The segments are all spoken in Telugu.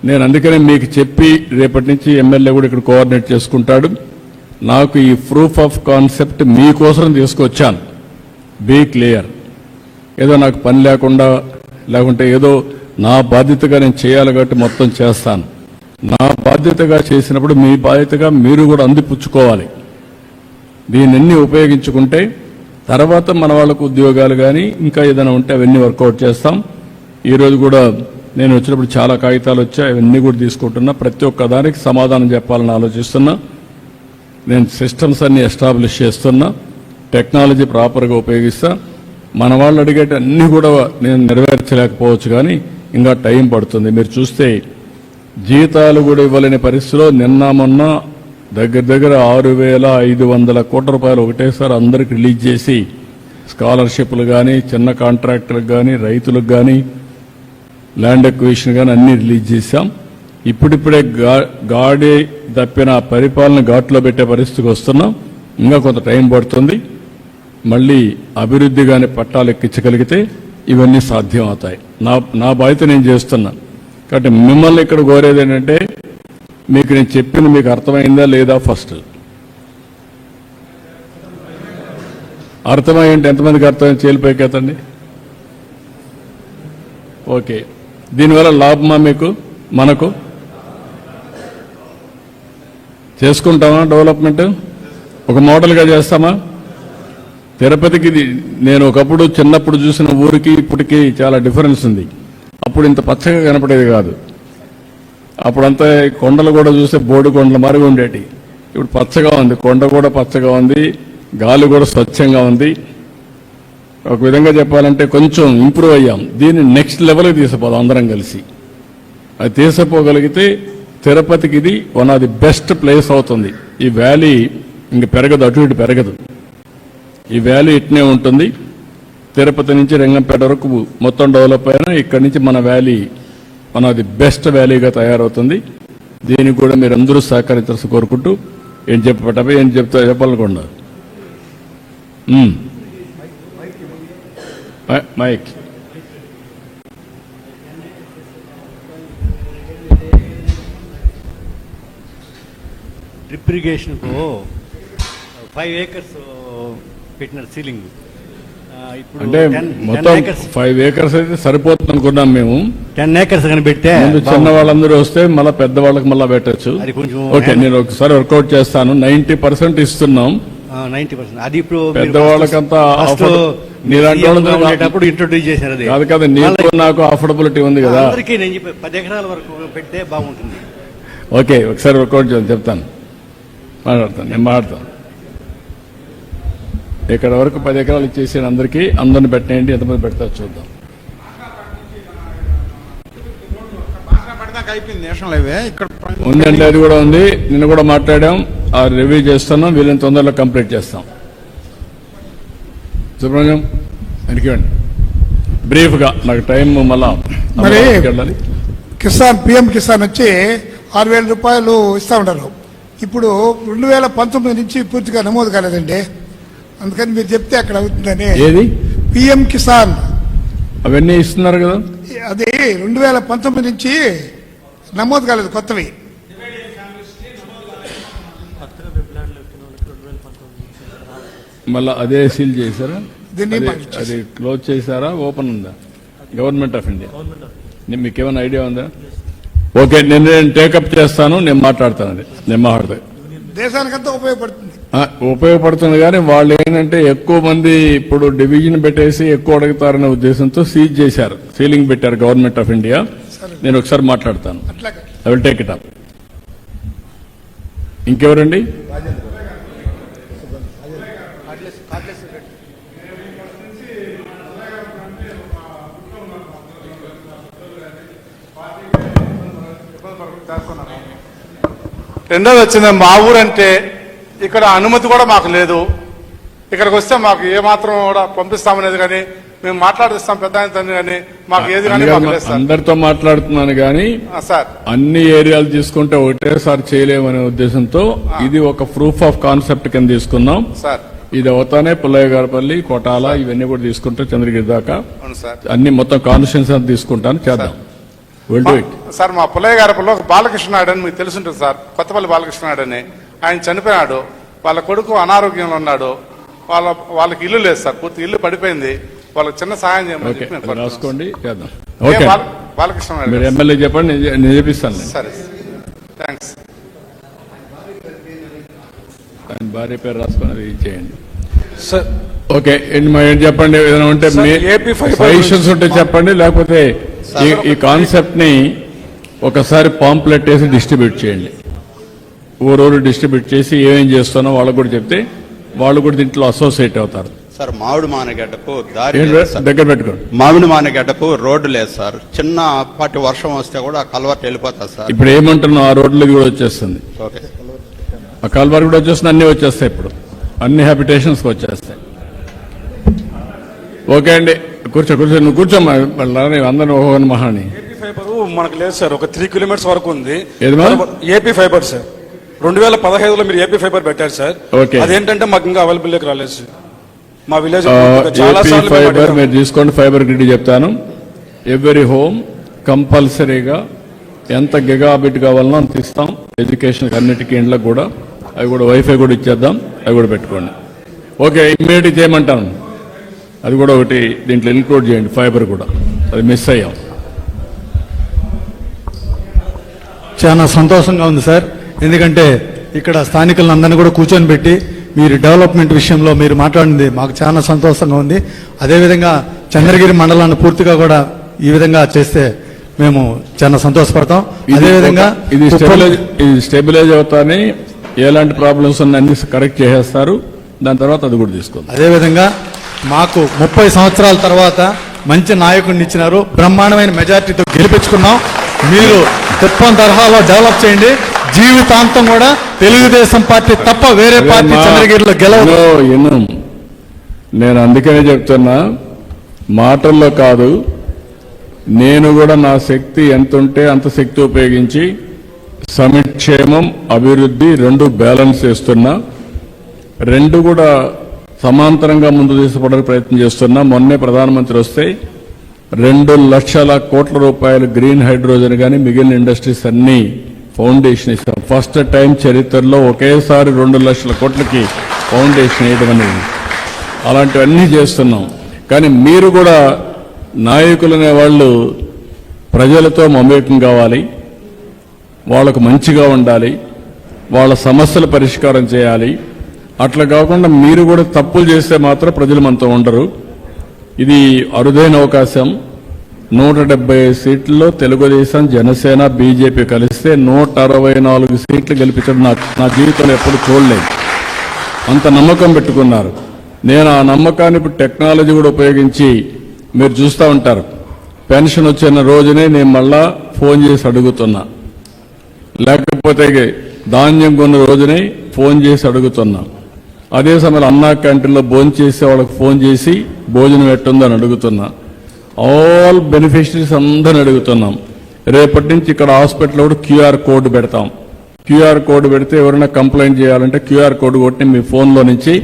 నేను అందుకనే మీకు చెప్పి రేపటి నుంచి ఎమ్మెల్యే కూడా ఇక్కడ కోఆర్డినేట్ చేసుకుంటాడు. నాకు ఈ ప్రూఫ్ ఆఫ్ కాన్సెప్ట్ మీకోసం తీసుకొచ్చాను. Be clear. ఏదో నాకు పని లేకుండా లేకుంటే ఏదో నా బాధ్యతగా నేను చేయాలి కాబట్టి మొత్తం చేస్తాను. నా బాధ్యతగా చేసినప్పుడు మీ బాధ్యతగా మీరు కూడా అందిపుచ్చుకోవాలి. దీన్ని ఉపయోగించుకుంటే తర్వాత మన వాళ్ళకు ఉద్యోగాలు కానీ ఇంకా ఏదైనా ఉంటే అవన్నీ వర్కౌట్ చేస్తాం. ఈరోజు కూడా నేను వచ్చినప్పుడు చాలా కాగితాలు వచ్చాయి, అవన్నీ కూడా తీసుకుంటున్నా. ప్రతి ఒక్క దానికి సమాధానం చెప్పాలని ఆలోచిస్తున్నా. నేను సిస్టమ్స్ అన్ని ఎస్టాబ్లిష్ చేస్తున్నా. టెక్నాలజీ ప్రాపర్గా ఉపయోగిస్తా. మన వాళ్ళు అడిగేట అన్నీ కూడా నేను నెరవేర్చలేకపోవచ్చు, కానీ ఇంకా టైం పడుతుంది. మీరు చూస్తే జీతాలు కూడా ఇవ్వలేని పరిస్థితిలో నిన్న మొన్న దగ్గర 6,500 కోట్ల రూపాయలు ఒకటేసారి అందరికి రిలీజ్ చేసి స్కాలర్షిప్లు కానీ, చిన్న కాంట్రాక్టులకు కానీ, రైతులకు కానీ, ల్యాండ్ ఎక్విజిషన్ కానీ అన్నీ రిలీజ్ చేశాం. ఇప్పుడిప్పుడే గాడి తప్పిన పరిపాలన ఘాట్లో పెట్టే పరిస్థితికి వస్తున్నాం. ఇంకా కొంత టైం పడుతుంది. మళ్ళీ అభివృద్ధి కానీ పట్టాలు ఎక్కించగలిగితే ఇవన్నీ సాధ్యం అవుతాయి. నా బాధ్యత నేను చేస్తున్నా. కాబట్టి మిమ్మల్ని ఇక్కడ కోరేది ఏంటంటే, మీకు నేను చెప్పింది మీకు అర్థమైందా లేదా? ఫస్ట్ అర్థమైంటే ఎంతమందికి అర్థమైంది? చేలిపోయికెత్తండి. ఓకే. దీనివల్ల లాభమా మీకు? మనకు చేసుకుంటామా? డెవలప్మెంట్ ఒక మోడల్గా చేస్తామా? తిరుపతికి నేను ఒకప్పుడు చిన్నప్పుడు చూసిన ఊరికి ఇప్పటికీ చాలా డిఫరెన్స్ ఉంది. అప్పుడు ఇంత పచ్చగా కనపడేది కాదు. అప్పుడంతా కొండలు కూడా చూస్తే బోర్డు కొండల మరుగు ఉండేటి. ఇప్పుడు పచ్చగా ఉంది, కొండ కూడా పచ్చగా ఉంది, గాలి కూడా స్వచ్ఛంగా ఉంది. ఒక విధంగా చెప్పాలంటే కొంచెం ఇంప్రూవ్ అయ్యాం. దీన్ని నెక్స్ట్ లెవెల్కి తీసుకుపోదాం అందరం కలిసి. అది తీసుకుపోగలిగితే తిరుపతికి ఇది one of the best place అవుతుంది. ఈ వ్యాలీ ఇంక పెరగదు, అటు ఇటు పెరగదు. ఈ వ్యాలీ ఇట్నే ఉంటుంది. తిరుపతి నుంచి రంగంపేట వరకు మొత్తం డెవలప్ అయినా ఇక్కడి నుంచి మన valley one of the best వ్యాలీగా తయారవుతుంది. దీనికి కూడా మీరు అందరూ సహకరించాల్సి కోరుకుంటూ ఏం చెప్పాలనుకోండి. మైక్ డ్రిప్ ఇరిగేషన్కు 5 acres పెట్టినారు సీలింగ్. అంటే మొత్తం 5 acres అయితే సరిపోతుంది అనుకున్నాం మేము. 10 acres కానీ పెడితే చిన్న వాళ్ళందరూ వస్తే మళ్ళీ పెద్దవాళ్ళకి మళ్ళీ పెట్టచ్చు. ఓకే, నేను ఒకసారి వర్కౌట్ చేస్తాను. 90% ఇస్తున్నాం. 90% అది ఇప్పుడు పెద్దవాళ్ళకంతా ఇంట్రొడ్యూస్ చేశారు. అది కాదు కదా, నీకు నాకు అఫోర్డబిలిటీ ఉంది కదా. నేను చెప్పి 10 acres వరకు పెడితే బాగుంటుంది. ఓకే, ఒకసారి వర్కౌట్ చేయాలి, చెప్తాను, నేను మాట్లాడతాను. ఇక్కడ వరకు 10 ఎకరాలు ఇచ్చేసాను అందరికీ. అందరిని పెట్టేయండి, ఎంతమంది పెడతారు చూద్దాం. ఉందండి, అది కూడా ఉంది. నిన్న కూడా మాట్లాడాం, ఆ రివ్యూ చేస్తున్నాం. వీళ్ళని తొందరలో కంప్లీట్ చేస్తాం. సుబ్రహ్మణ్యం వెనకండి బ్రీఫ్గా, నాకు టైం మళ్ళా వెళ్ళాలి. కిసాన్ పిఎం కిసాన్ వచ్చి 6,000 రూపాయలు ఇస్తా ఉంటారు. ఇప్పుడు 2019 నుంచి పూర్తిగా నమోదు కాలేదండి. అందుకని మీరు చెప్తే అక్కడ అవుతుందని. ఏది పిఎం కిసాన్ అవన్నీ ఇస్తున్నారు కదా, అది 2019 నుంచి నమోదు కాలేదు, కొత్తవి. మళ్ళా అదే సీల్ చేశారా? దీన్ని అది క్లోజ్ చేశారా? ఓపెన్ ఉందా? Government of India. మీకు ఏమైనా ఐడియా ఉందా? ఓకే, నేను టేకప్ చేస్తాను, నేను మాట్లాడతాను. అది నేను మాట్లాడతాను. దేశానికంతా ఉపయోగపడుతుంది. కానీ వాళ్ళు ఏంటంటే ఎక్కువ మంది ఇప్పుడు డివిజన్ పెట్టేసి ఎక్కువ అడుగుతారనే ఉద్దేశంతో సీజ్ చేశారు, సీలింగ్ పెట్టారు గవర్నమెంట్ ఆఫ్ ఇండియా. నేను ఒకసారి మాట్లాడతాను. I will take it up. ఇంకెవరండి? రెండోది వచ్చింది, మా ఊరంటే ఇక్కడ అనుమతి కూడా మాకు లేదు. ఇక్కడికి వస్తే మాకు ఏమాత్రం కూడా పంపిస్తామనేది కానీ, మేము మాట్లాడిస్తాం పెద్ద కానీ మాకు ఏది కానీ అందరితో మాట్లాడుతున్నాను కానీ సార్, అన్ని ఏరియాలు తీసుకుంటే ఒకటేసారి చేయలేమనే ఉద్దేశంతో ఇది ఒక ప్రూఫ్ ఆఫ్ కాన్సెప్ట్ కింద తీసుకున్నాం సార్. ఇది అవుతానే పుల్లయ్యగారపల్లి, కోటాల ఇవన్నీ కూడా తీసుకుంటే చంద్రగిరి దాకా అవును సార్. అన్ని మొత్తం కాన్స్టిట్యూన్సీ తీసుకుంటాను, చేద్దాం. Will do it. సార్ మా పుల్లయ్య గారిలో ఒక బాలకృష్ణ నాయుడు అని మీకు తెలుసుంటుంది సార్, కొత్తపల్లి బాలకృష్ణ నాయుడు అని. ఆయన చనిపోయాడు, వాళ్ళ కొడుకు అనారోగ్యంలో ఉన్నాడు, వాళ్ళకి ఇల్లు లేదు సార్, పూర్తి ఇల్లు పడిపోయింది, వాళ్ళకి చిన్న సహాయం చేయమని ఓకే చెప్పి నేను కోరుతున్నాను. రాసుకోండి, చేద్దాం. ఏ ఓకే బాలకృష్ణ నాయుడు మీరు గారు. ఎమ్మెల్యే చెప్పండి, నేను చేపిస్తాను. సరే, థ్యాంక్స్. ఆయన భార్య పేరు రాసుకొని అది చేయండి. సార్ ఓకే ఏంటి చెప్పండి, ఏదైనా ఉంటే సార్, AP ఫైబర్ సజెషన్స్ ఉంటే చెప్పండి, లేకపోతే ఈ కాన్సెప్ట్ ని ఒకసారి పాంప్లెట్ వేసి డిస్ట్రిబ్యూట్ చేయండి. ఊరూరు డిస్ట్రిబ్యూట్ చేసి ఏమేం చేస్తున్నా వాళ్ళకు కూడా చెప్తే వాళ్ళు కూడా దీంట్లో అసోసియేట్ అవుతారు. సార్ మామిడి మానగడ్డకు దారి ఏంటి లేదు సార్. దగ్గర పెట్టుకోండి. మామిడి మానగడ్డకు రోడ్డు లేదు సార్. చిన్నపాటి వర్షం వస్తే కూడా ఆ కలవట్ వెళ్ళిపోతుంది సార్. ఇప్పుడు ఏమంటున్నాం, ఆ రోడ్లకి కూడా వచ్చేస్తుంది, ఓకే. ఆ కాల్వార్ కూడా వచ్చేస్తుంది, అన్ని వచ్చేస్తాయి, ఇప్పుడు అన్ని హ్యాబిటేషన్స్ వచ్చేస్తాయి. ఓకే అండి, కూర్చో నువ్వు కూర్చోమ్మా, అందరూ ఓహోని మహాని. ఏపీ ఫైబర్ మనకు లేదు సార్, ఒక 3 కిలోమీటర్స్ వరకు ఉంది. ఏదమ్మా? ఏపీ ఫైబర్ సార్ 2015లో మీరు ఏపీ ఫైబర్ పెట్టారు సార్. ఓకే. అదేంటంటే మాకు ఇంకా అవైలబుల్ రాలేదు సార్. మా విలేజ్ చాలా ఏపీ సార్లు మేము ఫైబర్ అడిగాం. మీరు తీసుకోండి, ఫైబర్ గ్రిడ్ చెప్తాను. ఎవ్రీ హోమ్ కంపల్సరీగా ఎంత గిగాబిట్ కావాలనో అంత ఇస్తాం. ఎడ్యుకేషన్ అన్నిటికీ ఇండ్లకు కూడా, అవి కూడా వైఫై కూడా ఇచ్చేద్దాం, అవి కూడా పెట్టుకోండి. ఓకే, ఇమ్మీడియట్ చేయమంటాను, అది కూడా ఒకటి దీంట్లో ఇన్క్లూడ్ చేయండి, ఫైబర్ కూడా, అది మిస్ అయ్యాం. చాలా సంతోషంగా ఉంది సార్, ఎందుకంటే ఇక్కడ స్థానికులందరినీ కూడా కూర్చొని పెట్టి మీరు డెవలప్మెంట్ విషయంలో మీరు మాట్లాడింది మాకు చాలా సంతోషంగా ఉంది. అదేవిధంగా చంద్రగిరి మండలాన్ని పూర్తిగా కూడా ఈ విధంగా చేస్తే మేము చాలా సంతోషపడతాం. అదేవిధంగా ఇది స్టెబిలైజ్ అవుతానే, ఎలాంటి ప్రాబ్లమ్స్ ఉన్నా అన్ని కరెక్ట్ చేసేస్తారు, దాని తర్వాత అది కూడా తీసుకుందాం. అదేవిధంగా మాకు 30 సంవత్సరాల తర్వాత మంచి నాయకుడిని ఇచ్చినారు, బ్రహ్మాండమైన మెజార్టీతో గెలిపించుకున్నాం. మీరు తిప్పం తరహాలో డెవలప్ చేయండి, జీవితాంతం కూడా తెలుగుదేశం పార్టీ తప్ప వేరే పార్టీ చంద్రగిరిలో గెలవదు. నేను అందుకనే చెప్తున్నా, మాటల్లో కాదు, నేను కూడా నా శక్తి ఎంత ఉంటే అంత శక్తి ఉపయోగించి సంక్షేమం అభివృద్ధి రెండు బ్యాలెన్స్ చేస్తున్నా, రెండు కూడా సమాంతరంగా ముందు తీసుకుపోవడానికి ప్రయత్నం చేస్తున్నా. మొన్నే ప్రధానమంత్రి వస్తే 2 లక్షల కోట్ల రూపాయలు గ్రీన్ హైడ్రోజన్ కానీ మిగిలిన ఇండస్ట్రీస్ అన్ని ఫౌండేషన్ ఇస్తాం. ఫస్ట్ టైం చరిత్రలో ఒకేసారి 2 లక్షల కోట్లకి ఫౌండేషన్ వేయడం అనేది, అలాంటివన్నీ చేస్తున్నాం. కానీ మీరు కూడా నాయకులు అనే వాళ్ళు ప్రజలతో మమేకం కావాలి, వాళ్ళకు మంచిగా ఉండాలి, వాళ్ళ సమస్యల పరిష్కారం చేయాలి. అట్లా కాకుండా మీరు కూడా తప్పులు చేస్తే మాత్రం ప్రజలు మనతో ఉండరు. ఇది అరుదైన అవకాశం. 175 సీట్లలో తెలుగుదేశం, జనసేన, బీజేపీ కలిస్తే 164 సీట్లు గెలిపించడం నా జీవితంలో ఎప్పుడు చూడలేదు. అంత నమ్మకం పెట్టుకున్నారు. నేను ఆ నమ్మకాన్ని ఇప్పుడు టెక్నాలజీ కూడా ఉపయోగించి మీరు చూస్తూ ఉంటారు. పెన్షన్ వచ్చిన రోజునే నేను మళ్ళా ఫోన్ చేసి అడుగుతున్నా, లేకపోతే ధాన్యం కొన్న రోజునే ఫోన్ చేసి అడుగుతున్నా. అదే సమయంలో అన్నా క్యాంటీన్లో భోజనం చేసే వాళ్ళకి ఫోన్ చేసి భోజనం ఎట్టుందని అడుగుతున్నా. ఆల్ బెనిఫిషరీస్ అందరిని అడుగుతున్నాం. రేపటి నుంచి ఇక్కడ హాస్పిటల్లో కూడా క్యూఆర్ కోడ్ పెడతాం. క్యూఆర్ కోడ్ పెడితే ఎవరైనా కంప్లైంట్ చేయాలంటే క్యూఆర్ కోడ్ కొట్టి మీ ఫోన్లో నుంచి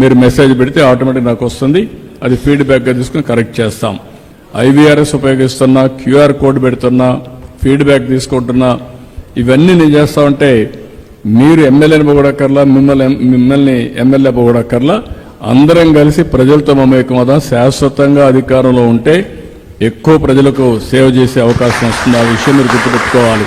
మీరు మెసేజ్ పెడితే ఆటోమేటిక్ నాకు వస్తుంది. అది ఫీడ్బ్యాక్గా తీసుకుని కరెక్ట్ చేస్తాం. ఐవీఆర్ఎస్ ఉపయోగిస్తున్నా, క్యూఆర్ కోడ్ పెడుతున్నా, ఫీడ్బ్యాక్ తీసుకుంటున్నా. ఇవన్నీ నేను చేస్తా ఉంటే మీరు ఎమ్మెల్యేని పోగొడక్కర్లా, మిమ్మల్ని ఎమ్మెల్యే పోగొడక్కర్లా, అందరం కలిసి ప్రజలతో మమేకమవుదాం. శాశ్వతంగా అధికారంలో ఉంటే ఎక్కువ ప్రజలకు సేవ చేసే అవకాశం వస్తుంది. ఆ విషయం మీరు గుర్తుపెట్టుకోవాలి.